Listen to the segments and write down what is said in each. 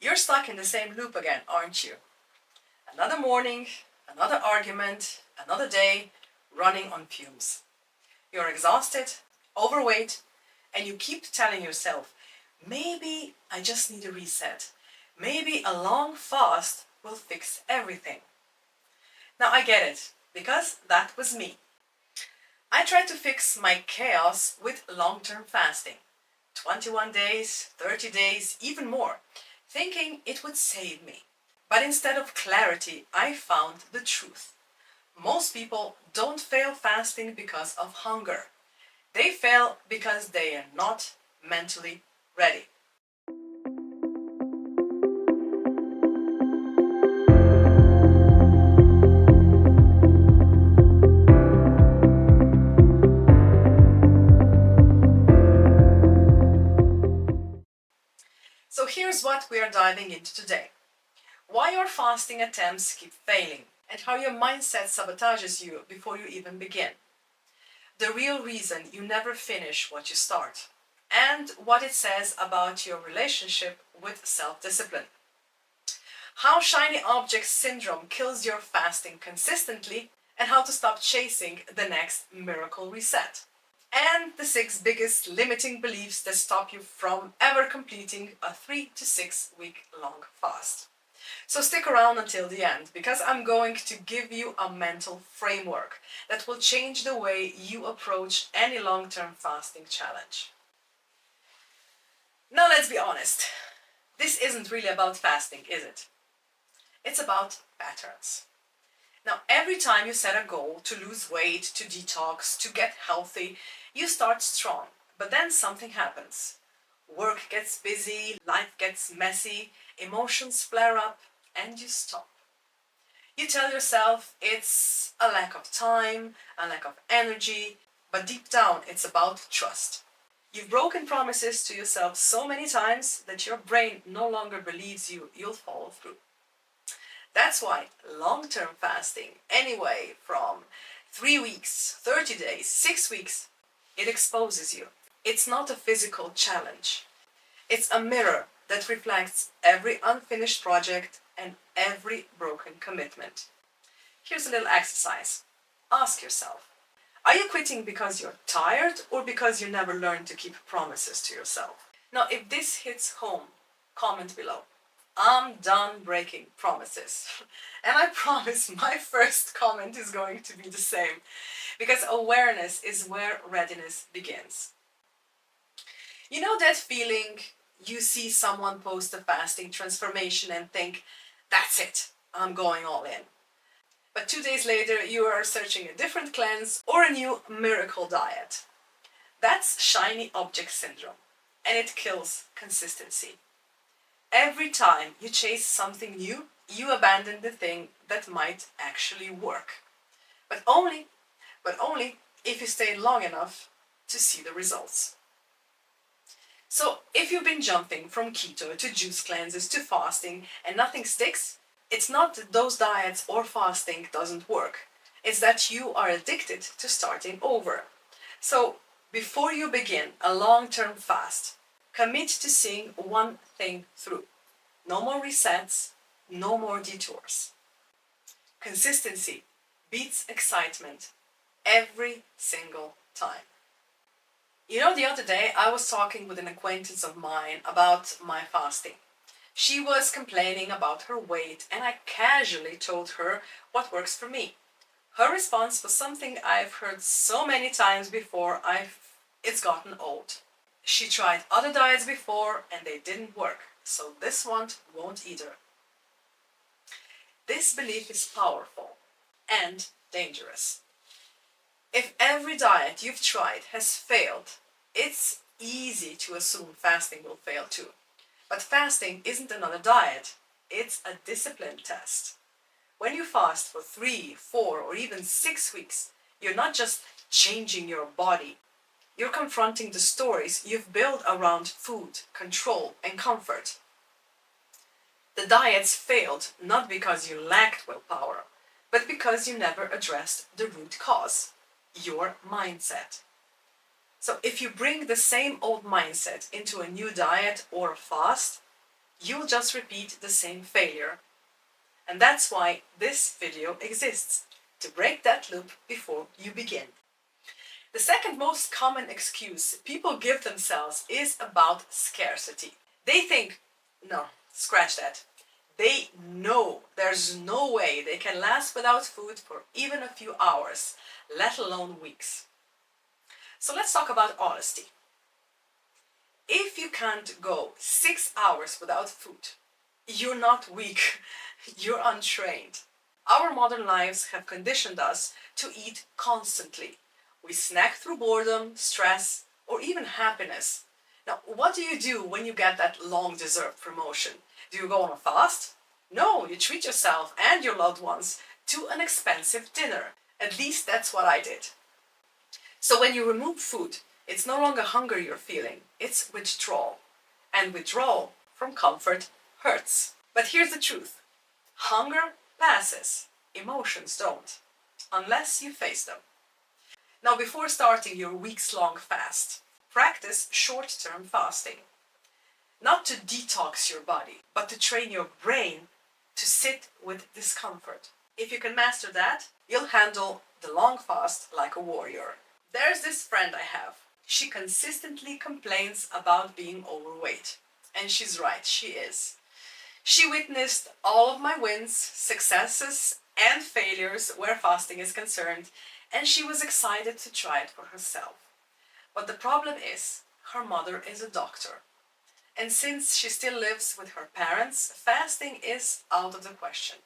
You're stuck in the same loop again, aren't you? Another morning, another argument, another day running on fumes. You're exhausted, overweight, and you keep telling yourself, maybe I just need a reset. Maybe a long fast will fix everything. Now I get it, because that was me. I tried to fix my chaos with long-term fasting. 21 days, 30 days, even more, thinking it would save me. But instead of clarity, I found the truth. Most people don't fail fasting because of hunger. They fail because they are not mentally ready. So here's what we are diving into today. Why your fasting attempts keep failing, and how your mindset sabotages you before you even begin. The real reason you never finish what you start, and what it says about your relationship with self-discipline. How shiny object syndrome kills your fasting consistently, and how to stop chasing the next miracle reset. And the 6 biggest limiting beliefs that stop you from ever completing a 3 to 6 week long fast. So stick around until the end, because I'm going to give you a mental framework that will change the way you approach any long-term fasting challenge. Now let's be honest. This isn't really about fasting, is it? It's about patterns. Now, every time you set a goal to lose weight, to detox, to get healthy, you start strong. But then something happens. Work gets busy, life gets messy, emotions flare up, and you stop. You tell yourself it's a lack of time, a lack of energy, but deep down it's about trust. You've broken promises to yourself so many times that your brain no longer believes you'll follow through. That's why long-term fasting, anyway, from 3 weeks, 30 days, 6 weeks, it exposes you. It's not a physical challenge. It's a mirror that reflects every unfinished project and every broken commitment. Here's a little exercise. Ask yourself, are you quitting because you're tired or because you never learned to keep promises to yourself? Now, if this hits home, comment below. I'm done breaking promises. And I promise my first comment is going to be the same, because awareness is where readiness begins. You know that feeling you see someone post a fasting transformation and think, that's it, I'm going all in. But 2 days later, you are searching a different cleanse or a new miracle diet. That's shiny object syndrome, and it kills consistency. Every time you chase something new, you abandon the thing that might actually work. But only if you stay long enough to see the results. So if you've been jumping from keto to juice cleanses to fasting and nothing sticks, it's not that those diets or fasting doesn't work. It's that you are addicted to starting over. So before you begin a long-term fast, commit to seeing one thing through. No more resets, no more detours. Consistency beats excitement every single time. You know, the other day I was talking with an acquaintance of mine about my fasting. She was complaining about her weight, and I casually told her what works for me. Her response was something I've heard so many times before, it's gotten old. She tried other diets before and they didn't work, so this one won't either. This belief is powerful and dangerous. If every diet you've tried has failed, it's easy to assume fasting will fail too. But fasting isn't another diet, it's a discipline test. When you fast for 3, 4, or even 6 weeks, you're not just changing your body, you're confronting the stories you've built around food, control, and comfort. The diets failed not because you lacked willpower, but because you never addressed the root cause, your mindset. So if you bring the same old mindset into a new diet or fast, you'll just repeat the same failure. And that's why this video exists, to break that loop before you begin. The second most common excuse people give themselves is about scarcity. They think, no, scratch that. They know there's no way they can last without food for even a few hours, let alone weeks. So let's talk about honesty. If you can't go 6 hours without food, you're not weak, you're untrained. Our modern lives have conditioned us to eat constantly. We snack through boredom, stress, or even happiness. Now, what do you do when you get that long-deserved promotion? Do you go on a fast? No, you treat yourself and your loved ones to an expensive dinner. At least that's what I did. So when you remove food, it's no longer hunger you're feeling, it's withdrawal. And withdrawal from comfort hurts. But here's the truth. Hunger passes, emotions don't, unless you face them. Now, before starting your weeks-long fast, practice short-term fasting. Not to detox your body, but to train your brain to sit with discomfort. If you can master that, you'll handle the long fast like a warrior. There's this friend I have. She consistently complains about being overweight. And she's right, she is. She witnessed all of my wins, successes, and failures where fasting is concerned, and she was excited to try it for herself. But the problem is, her mother is a doctor. And since she still lives with her parents, fasting is out of the question.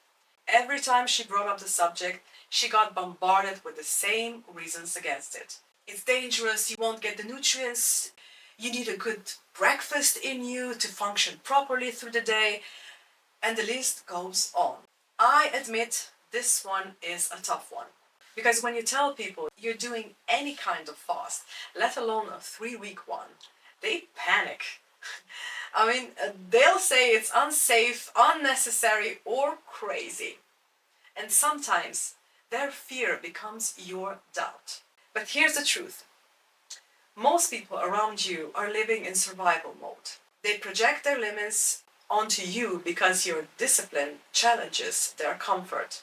Every time she brought up the subject, she got bombarded with the same reasons against it. It's dangerous, you won't get the nutrients, you need a good breakfast in you to function properly through the day, and the list goes on. I admit this one is a tough one. Because when you tell people you're doing any kind of fast, let alone a 3-week one, they panic. I mean, they'll say it's unsafe, unnecessary, or crazy. And sometimes their fear becomes your doubt. But here's the truth. Most people around you are living in survival mode. They project their limits onto you because your discipline challenges their comfort.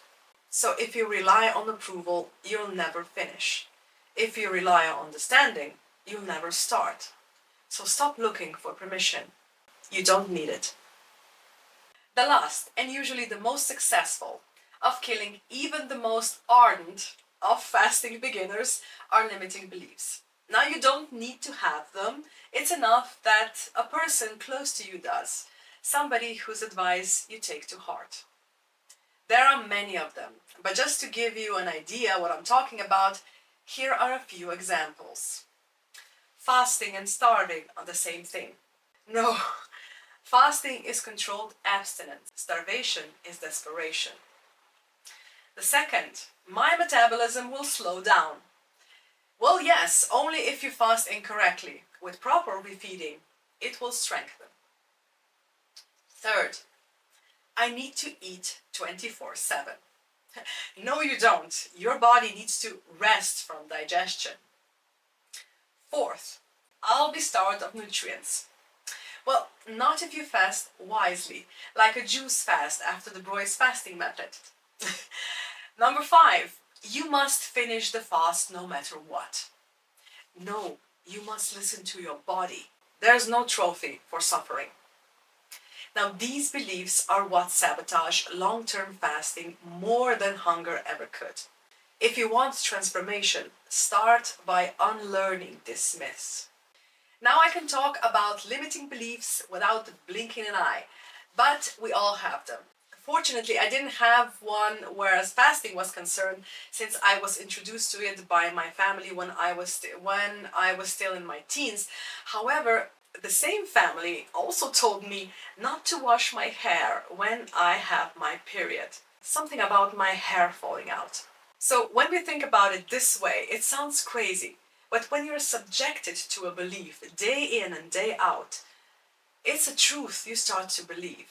So if you rely on approval, you'll never finish. If you rely on understanding, you'll never start. So stop looking for permission. You don't need it. The last, and usually the most successful, of killing even the most ardent of fasting beginners are limiting beliefs. Now you don't need to have them. It's enough that a person close to you does. Somebody whose advice you take to heart. There are many of them, but just to give you an idea what I'm talking about, here are a few examples. Fasting and starving are the same thing. No, fasting is controlled abstinence. Starvation is desperation. The second, my metabolism will slow down. Well, yes, only if you fast incorrectly. With proper refeeding, it will strengthen. Third, I need to eat 24/7. No, you don't. Your body needs to rest from digestion. Fourth, I'll be starved of nutrients. Well, not if you fast wisely, like a juice fast after the Broy's fasting method. Number 5, you must finish the fast no matter what. No, you must listen to your body. There's no trophy for suffering. Now, these beliefs are what sabotage long-term fasting more than hunger ever could. If you want transformation, start by unlearning these myths. Now I can talk about limiting beliefs without blinking an eye, but we all have them. Fortunately, I didn't have one whereas fasting was concerned, since I was introduced to it by my family when I was still in my teens. However, the same family also told me not to wash my hair when I have my period. Something about my hair falling out. So when we think about it this way, it sounds crazy. But when you're subjected to a belief day in and day out, it's a truth you start to believe.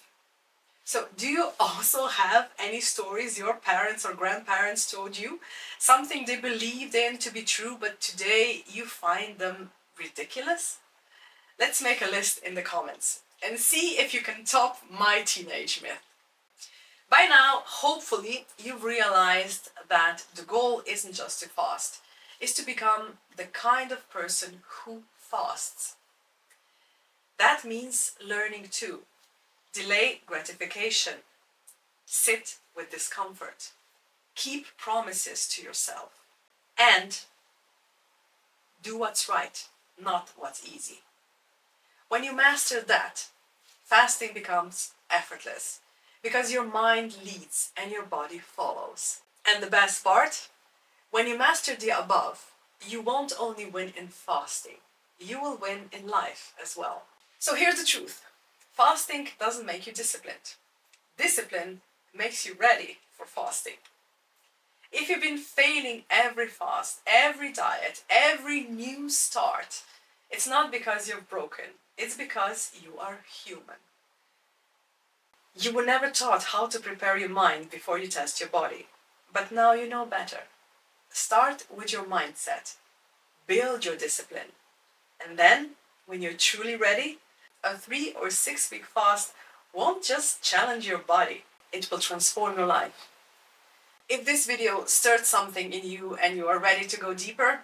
So do you also have any stories your parents or grandparents told you? Something they believed in to be true, but today you find them ridiculous? Let's make a list in the comments. and see if you can top my teenage myth. By now, hopefully, you've realized that the goal isn't just to fast, it's to become the kind of person who fasts. That means learning to delay gratification, sit with discomfort, keep promises to yourself, and do what's right, not what's easy. When you master that, fasting becomes effortless because your mind leads and your body follows. And the best part, when you master the above, you won't only win in fasting, you will win in life as well. So here's the truth. Fasting doesn't make you disciplined. Discipline makes you ready for fasting. If you've been failing every fast, every diet, every new start, it's not because you're broken, it's because you are human. You were never taught how to prepare your mind before you test your body, but now you know better. Start with your mindset, build your discipline, and then, when you're truly ready, a 3 or 6 week fast won't just challenge your body, it will transform your life. If this video stirred something in you and you are ready to go deeper,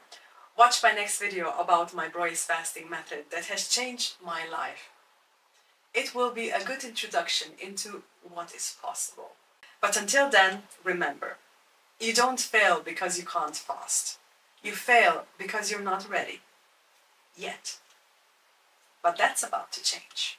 watch my next video about my Broy's fasting method that has changed my life. It will be a good introduction into what is possible. But until then, remember, you don't fail because you can't fast. You fail because you're not ready. Yet. But that's about to change.